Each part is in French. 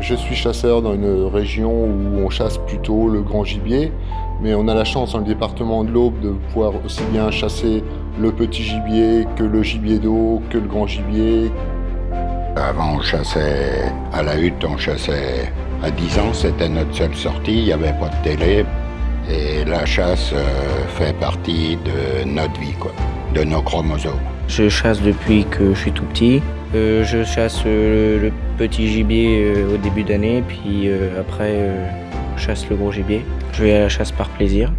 Je suis chasseur dans une région où on chasse plutôt le grand gibier, mais on a la chance dans le département de l'Aube de pouvoir aussi bien chasser le petit gibier que le gibier d'eau, que le grand gibier. Avant, on chassait à la hutte, on chassait à 10 ans, c'était notre seule sortie, il n'y avait pas de télé. Et la chasse fait partie de notre vie, quoi, de nos chromosomes. Je chasse depuis que je suis tout petit. Je chasse le petit gibier au début d'année, puis après je chasse le gros gibier. Je vais à la chasse par plaisir.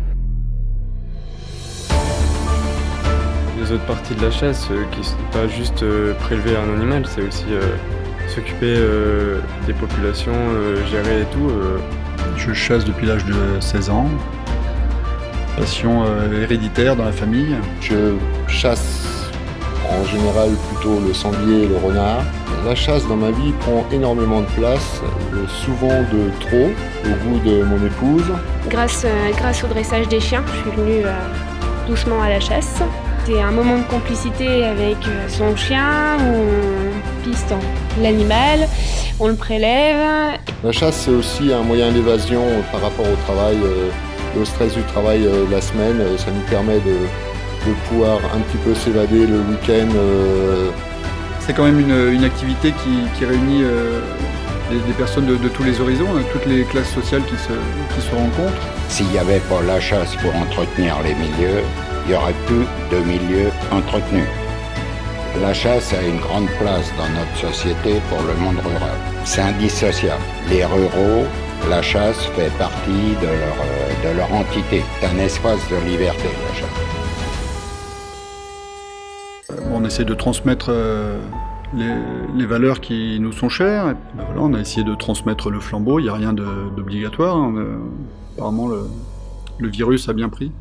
Les autres parties de la chasse, qui ne sont pas juste prélever un animal, c'est aussi s'occuper des populations, gérer et tout. Je chasse depuis l'âge de 16 ans. Passion héréditaire dans la famille. Je chasse en général plutôt le sanglier et le renard. La chasse dans ma vie prend énormément de place, souvent de trop, au goût de mon épouse. Grâce au dressage des chiens, je suis venue doucement à la chasse. C'est un moment de complicité avec son chien, où on piste l'animal, on le prélève. La chasse, c'est aussi un moyen d'évasion par rapport au travail. Le stress du travail la semaine, ça nous permet de pouvoir un petit peu s'évader le week-end. C'est quand même une activité qui réunit des personnes de tous les horizons, toutes les classes sociales qui se rencontrent. S'il n'y avait pas la chasse pour entretenir les milieux, il n'y aurait plus de milieux entretenus. La chasse a une grande place dans notre société pour le monde rural. C'est indissociable. Les ruraux, la chasse fait partie de leur entité. C'est un espace de liberté, la chasse. On essaie de transmettre les valeurs qui nous sont chères. Et ben voilà, on a essayé de transmettre le flambeau, il n'y a rien d'obligatoire. Apparemment, le virus a bien pris.